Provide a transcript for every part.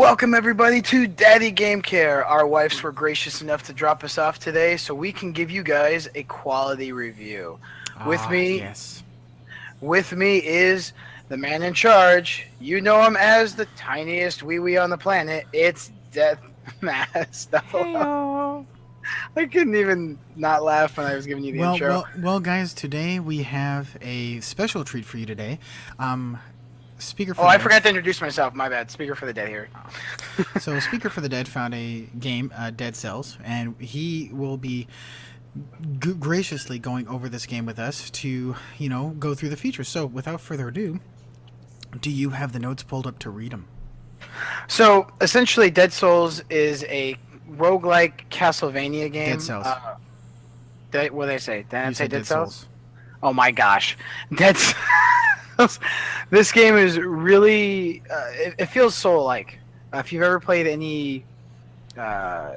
Welcome everybody to DaddyGameCare. Our wives were gracious enough to drop us off today so we can give you guys a quality review. With Ah, me, yes. with me is the man in charge. You know him as the tiniest wee wee on the planet. It's Death Mask. Heyo. I couldn't even not laugh when I was giving you the Well, intro. well, well, guys. Today we have a special treat for you today. Um, Speaker Oh, for the I Dead. forgot to introduce myself. My bad. Speaker for the dead here. So, Speaker for the Dead found a game, Dead Cells, and he will be graciously going over this game with us to, go through the features. So, without further ado, do you have the notes pulled up to read them? So essentially, Dead Souls is a roguelike Castlevania Dead game. Cells. What did I say? Did I You say said Dead Dead Cells? Souls. Oh my gosh, Dead Cells. This game is really. It feels soul-like. If you've ever played any. Uh,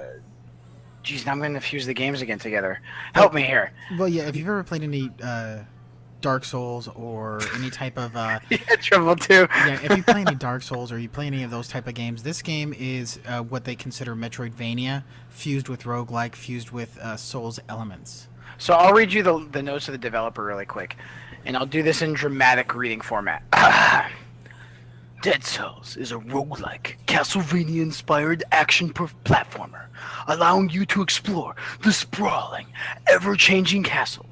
Geez, now I'm going to fuse the games again together. Help Well, me here. well, yeah. If you've ever played any Dark Souls or any type of Yeah, Trouble too. yeah, if you play any Dark Souls or you play any of those type of games, this game is what they consider Metroidvania fused with roguelike, fused with Souls elements. So I'll read you the notes of the developer really quick, and I'll do this in dramatic reading format. Dead Cells is a roguelike, Castlevania-inspired action platformer, allowing you to explore the sprawling, ever-changing castle,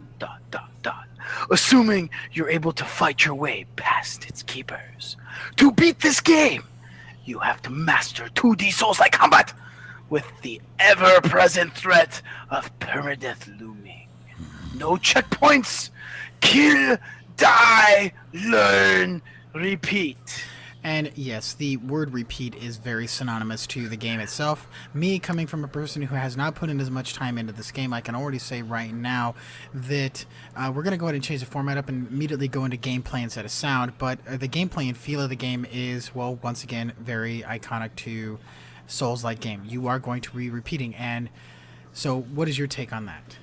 assuming you're able to fight your way past its keepers. To beat this game, you have to master 2D Souls-like combat, with the ever-present threat of permadeath looming. No checkpoints. Kill, die, learn, repeat. And yes, the word repeat is very synonymous to the game itself. Me, coming from a person who has not put in as much time into this game, I can already say right now that we're going to go ahead and change the format up and immediately go into gameplay instead of sound. But the gameplay and feel of the game is, well, once again, very iconic to Souls-like game. You are going to be repeating. And so what is your take on that?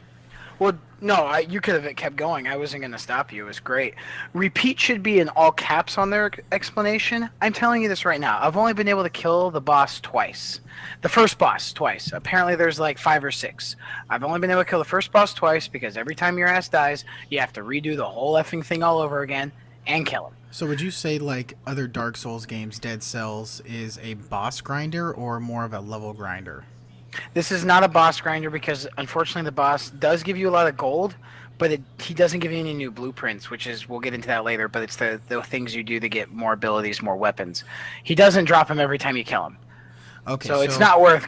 Well, no, you could have kept going. I wasn't going to stop you. It was great. Repeat should be in all caps on their explanation. I'm telling you this right now. I've only been able to kill the boss twice. The first boss twice. Apparently there's like 5 or 6. I've only been able to kill the first boss twice because every time your ass dies, you have to redo the whole effing thing all over again and kill him. So would you say, like other Dark Souls games, Dead Cells is a boss grinder or more of a level grinder? This is not a boss grinder because, unfortunately, the boss does give you a lot of gold, but he doesn't give you any new blueprints, which is, we'll get into that later, but it's the things you do to get more abilities, more weapons. He doesn't drop them every time you kill him. Okay, So it's not worth...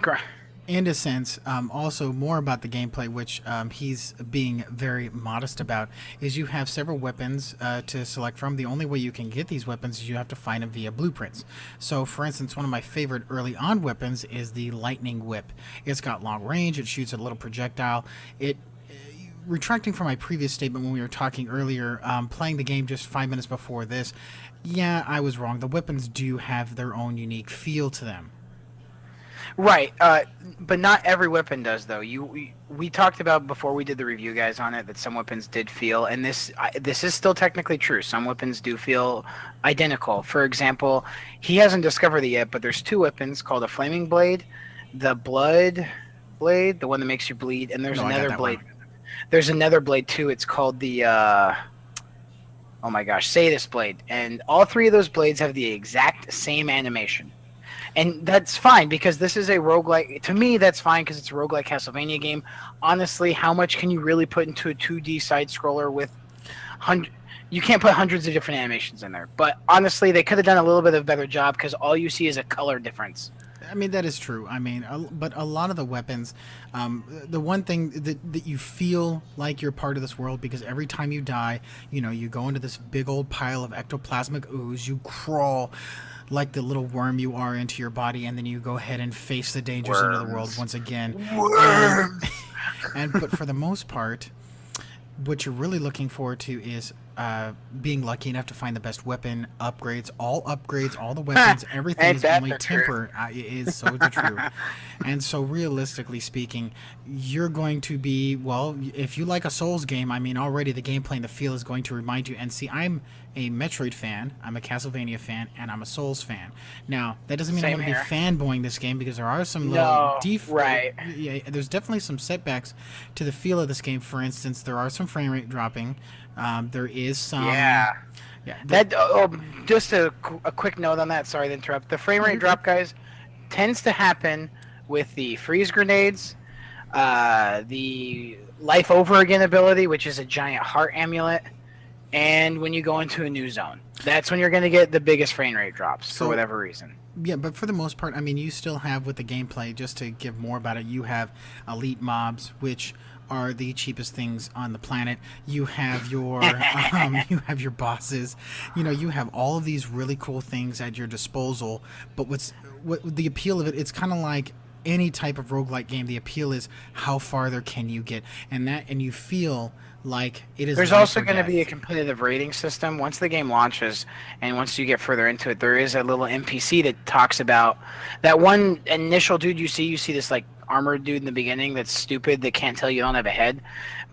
in a sense, also more about the gameplay, which he's being very modest about, is you have several weapons to select from. The only way you can get these weapons is you have to find them via blueprints. So, for instance, one of my favorite early on weapons is the lightning whip. It's got long range. It shoots a little projectile. Retracting from my previous statement when we were talking earlier, playing the game just 5 minutes before this, yeah, I was wrong. The weapons do have their own unique feel to them. Right, but not every weapon does, though. We talked about before we did the review, guys, on it, that some weapons did feel, and this is still technically true. Some weapons do feel identical. For example, he hasn't discovered it yet, but there's 2 weapons called a flaming blade, the blood blade, the one that makes you bleed, and there's another blade. One. There's another blade too. It's called the oh my gosh, Sadist blade, and all 3 of those blades have the exact same animation. And that's fine because this is a roguelike. To me, that's fine because it's a roguelike Castlevania game. Honestly, how much can you really put into a 2D side-scroller with you can't put hundreds of different animations in there. But honestly, they could have done a little bit of a better job because all you see is a color difference. I mean, that is true. I mean, but a lot of the weapons, the one thing that you feel like you're part of this world, because every time you die, you go into this big old pile of ectoplasmic ooze, you crawl like the little worm you are into your body, and then you go ahead and face the dangers into the world once again. Worms! But for the most part, what you're really looking forward to is being lucky enough to find the best weapon, upgrades, all the weapons, everything Ain't is that only the truth? temper. It is so the truth. And so, realistically speaking, you're going to be, well, if you like a Souls game, I mean, already the gameplay and the feel is going to remind you. And see, I'm a Metroid fan, I'm a Castlevania fan, and I'm a Souls fan. Now, that doesn't mean I'm Same going to be here. fanboying this game, because there are some little No, right. yeah, there's definitely some setbacks to the feel of this game. For instance, there are some frame rate dropping. There is some. Yeah. Yeah. Just a quick note on that. Sorry to interrupt. The frame No, rate you're good. drop, guys, tends to happen with the freeze grenades, the life over again ability, which is a giant heart amulet, and when you go into a new zone. That's when you're going to get the biggest frame rate drops for So whatever reason. yeah, but for the most part, I mean, you still have with the gameplay. Just to give more about it, you have elite mobs, which are the cheapest things on the planet. You have your you have your bosses. You know, you have all of these really cool things at your disposal. But what the appeal of it? It's kind of like any type of roguelike game. The appeal is how farther can you get, and you feel like it is. There's life also or going to be a death. competitive rating system once the game launches, and once you get further into it, there is a little NPC that talks about that one initial dude you see. You see this like armored dude in the beginning that's stupid that can't tell you don't have a head,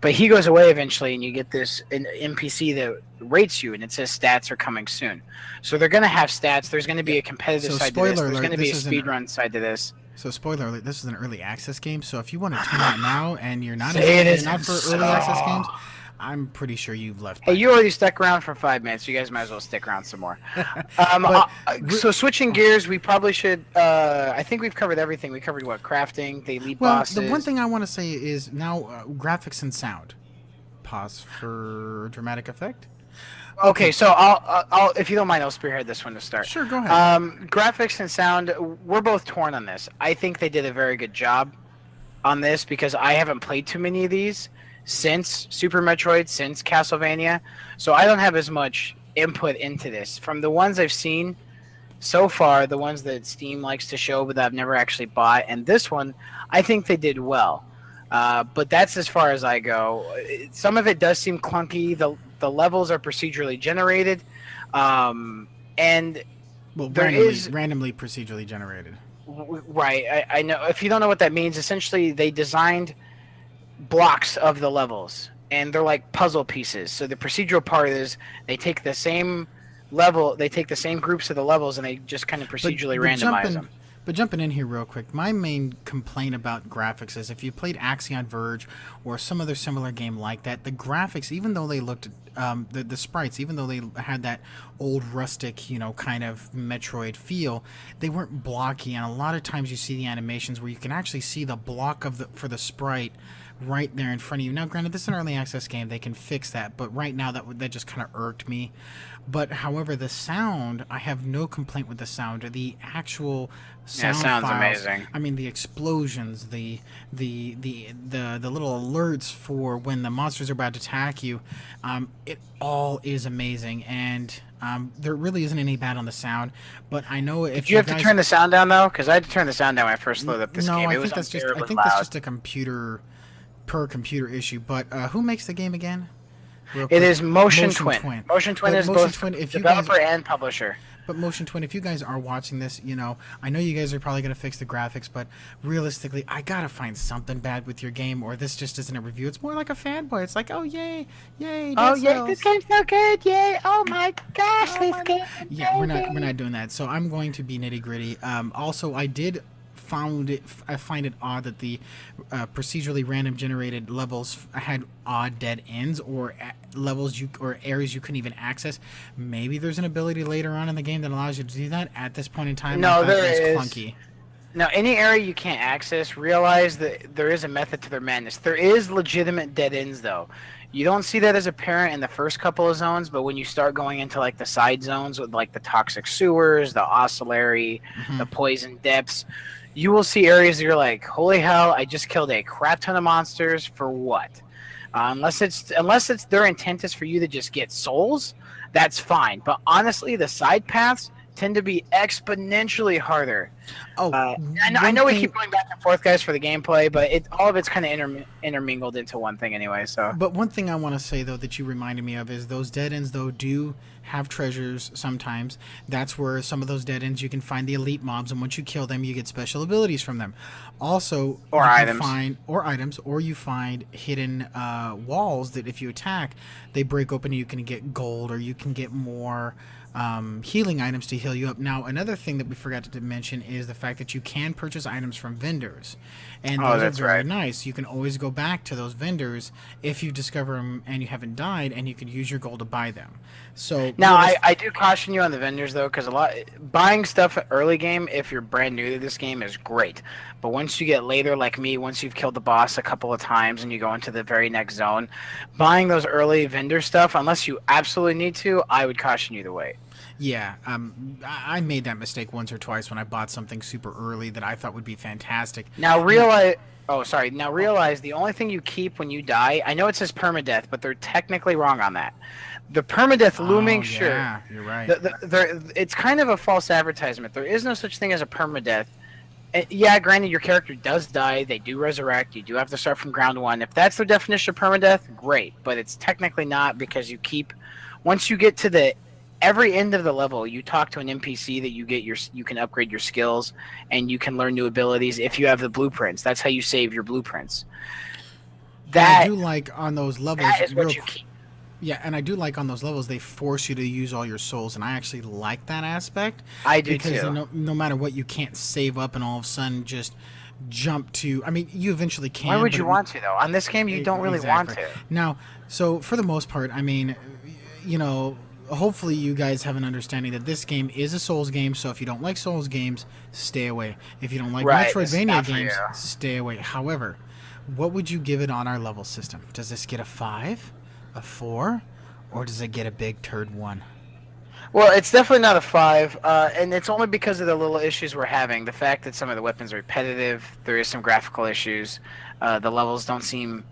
but he goes away eventually, and you get this an NPC that rates you, and it says stats are coming soon. So they're going to have stats. There's going to be a competitive So side to this. spoiler There's alert, going to be a this isn't speed run side to this. So spoiler alert, this is an early access game. So if you want to tune out now and you're not Say it you're isn't not for so. early access games, I'm pretty sure you've left. Hey, by you already stuck around for 5 minutes. You guys might as well stick around some more. But So switching gears, we probably should. I think we've covered everything. We covered what crafting, the elite well, bosses. the one thing I want to say is now graphics and sound. Pause for dramatic effect. Okay, so I'll, if you don't mind, I'll spearhead this one to start. Sure, go ahead. Graphics and sound, we're both torn on this. I think they did a very good job on this because I haven't played too many of these since Super Metroid, since Castlevania, so I don't have as much input into this. From the ones I've seen so far, the ones that Steam likes to show but that I've never actually bought, and this one, I think they did well. But that's as far as I go. Some of it does seem clunky. The levels are procedurally generated, and Well, there randomly procedurally generated. right. I know. If you don't know what that means, essentially they designed blocks of the levels, and they're like puzzle pieces. So the procedural part is they take the same level, they take the same groups of the levels, and they just kind of procedurally randomize them. But jumping in here real quick, my main complaint about graphics is if you played Axion Verge or some other similar game like that, the graphics, even though they looked, the sprites, even though they had that old rustic, you know, kind of Metroid feel, they weren't blocky. And a lot of times you see the animations where you can actually see the block for the sprite right there in front of you. Now, granted, this is an early access game; they can fix that. But right now, that just kind of irked me. But however, the sound, I have no complaint with the sound. The actual sound sounds files, amazing. I mean, the explosions, the little alerts for when the monsters are about to attack you, it all is amazing. And there really isn't any bad on the sound. But I know if Did you have guys, to turn the sound down though? Because I had to turn the sound down when I first loaded up this no, game. I It was think that's just unbearably loud. a computer issue. But who makes the game again? Real It quick. is Motion Twin. Motion Twin But is Motion both Twin, if you guys, developer and publisher. but Motion Twin, if you guys are watching this, you know, I know you guys are probably going to fix the graphics, but realistically, I got to find something bad with your game, or this just isn't a review. It's more like a fanboy. It's like, oh, yay, Oh Dead yeah, Cells. this game's so good! Yay! Oh my gosh, Oh this my game! Yeah, we're not doing that. So I'm going to be nitty gritty. Also, I find it odd that the procedurally random generated levels had odd dead ends or levels or areas you couldn't even access. Maybe there's an ability later on in the game that allows you to do that. At this point in time, No, I thought there it is. was clunky. Now, any area you can't access, realize that there is a method to their madness. There is legitimate dead ends, though. You don't see that as apparent in the first couple of zones, but when you start going into like the side zones with like the toxic sewers, the oscillary, the poison depths, you will see areas that you're like, holy hell, I just killed a crap ton of monsters for what? Unless it's their intent is for you to just get souls, that's fine. But honestly, the side paths tend to be exponentially harder Oh, And I one know we thing. keep going back and forth, guys, for the gameplay, but all of it's kind of intermingled into one thing anyway. So But one thing I want to say though that you reminded me of is those dead ends though do have treasures sometimes. That's where some of those dead ends you can find the elite mobs, and once you kill them, you get special abilities from them. Also, or you can items. find or items, or you find hidden walls that if you attack, they break open. And you can get gold, or you can get more healing items to heal you up. Now, another thing that we forgot to mention is the fact that you can purchase items from vendors, and Oh, those are that's very right. nice. You can always go back to those vendors if you discover them and you haven't died, and you can use your gold to buy them. So, Now, I do caution you on the vendors though, because a lot buying stuff early game if you're brand new to this game is great, but once you get later, like me, once you've killed the boss a couple of times and you go into the very next zone, buying those early vendor stuff, unless you absolutely need to, I would caution you to wait. yeah, I made that mistake once or twice when I bought something super early that I thought would be fantastic. Now Now, realize. Oh, sorry. Now realize the only thing you keep when you die. I know it says permadeath, but they're technically wrong on that. The permadeath looming, oh sure. yeah, you're right. It's kind of a false advertisement. There is no such thing as a permadeath. Yeah, granted, your character does die. They do resurrect. You do have to start from ground one. If that's the definition of permadeath, great. But it's technically not because you keep. Once you get to the every end of the level, you talk to an NPC that you can upgrade your skills and you can learn new abilities if you have the blueprints. That's how you save your blueprints. And I That do like on those levels, that is what you keep. yeah, and I do like on those levels they force you to use all your souls, and I actually like that aspect I do because too. no matter what, you can't save up and all of a sudden just jump to. I mean, you eventually can. Why would but you want to though? On this game, you don't really want exactly. to. Now, so for the most part, I mean, you know, hopefully you guys have an understanding that this game is a Souls game. So if you don't like Souls games, stay away. If you don't like Right, this is Metroidvania not for games, you. stay away. However, what would you give it on our level system? Does this get a 5, a 4, or does it get a big turd 1? Well, it's definitely not a 5, and it's only because of the little issues we're having. The fact that some of the weapons are repetitive, there is some graphical issues. The levels don't seem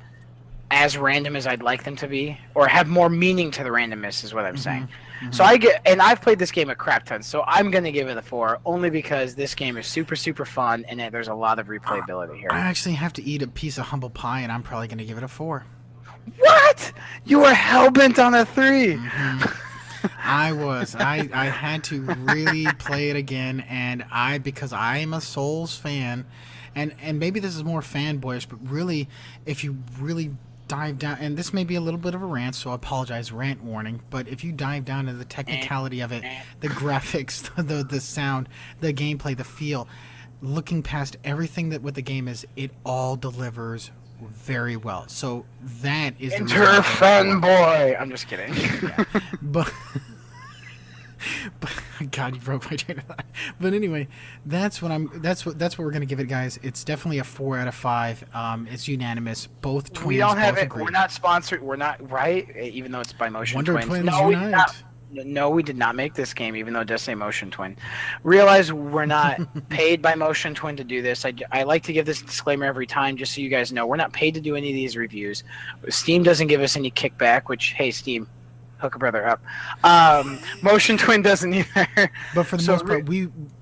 as random as I'd like them to be, or have more meaning to the randomness, is what I'm saying. So and I've played this game a crap ton, so I'm gonna give it a 4, only because this game is super, super fun, and there's a lot of replayability here. I actually have to eat a piece of humble pie, and I'm probably going to give it a 4. What? You were hellbent on a 3. I was. I had to really play it again, and because I am a Souls fan, and maybe this is more fanboyish, but really, if you really dive down, and this may be a little bit of a rant, so I apologize, rant warning, but if you dive down into the technicality of it, the graphics, the sound, the gameplay, the feel, looking past everything that what the game is, it all delivers very well. So that is the reason I Enter give it a 4. fanboy. I'm just kidding. but, but God, you broke my train of thought. But anyway, that's what we're gonna give it, guys. It's definitely a 4 out of 5. It's unanimous. Both twins. We don't have both it. agree. We're not sponsored. We're not right, even though it's by Motion Wonder Twins. Twins No, we did unite. not. No, we did not make this game, even though it does say Motion Twin. Realize we're not paid by Motion Twin to do this. I like to give this disclaimer every time, just so you guys know. We're not paid to do any of these reviews. Steam doesn't give us any kickback, which, hey, Steam, hook a brother up. Motion Twin doesn't either. But for the So most part,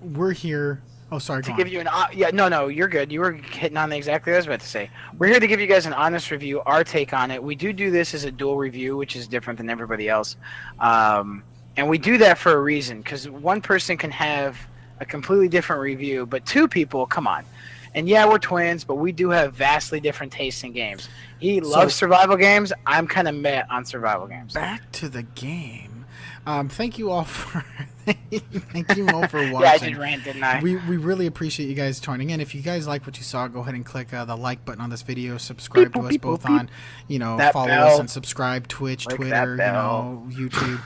we're here. Oh, sorry. to Go give on. you an no, you're good. You were hitting on exactly what I was about to say. We're here to give you guys an honest review, our take on it. We do this as a dual review, which is different than everybody else, and we do that for a reason, because one person can have a completely different review, but two people, come on. And yeah, we're twins, but we do have vastly different tastes in games. He loves survival games. I'm kind of meh on survival games. Back to the game. Thank you all for thank you all for watching. Yeah, I did rant, didn't I? We really appreciate you guys joining in. If you guys like what you saw, go ahead and click the like button on this video. Subscribe to us both on, That follow bell. us and subscribe Twitch, Click Twitter, that bell. YouTube.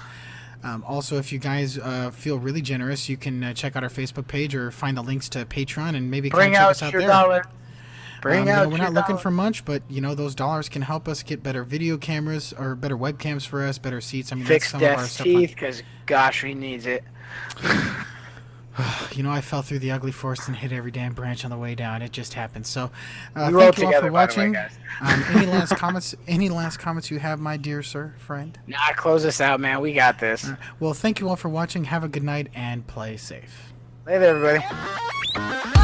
Also, if you guys feel really generous, you can check out our Facebook page or find the links to Patreon and maybe come Bring check out us out your there. dollar. Bring out we're your not looking dollar. for much, but those dollars can help us get better video cameras or better webcams for us, better seats. I mean, Fix that's some of our Death's stuff. teeth, because gosh, he needs it. I fell through the ugly forest and hit every damn branch on the way down. It just happened. So, We thank rolled you all together, for by the way, watching. guys. Any last comments? Any last comments you have, my dear sir, friend? Nah, close us out, man. We got this. Well, thank you all for watching. Have a good night and play safe. Later, everybody. Bye.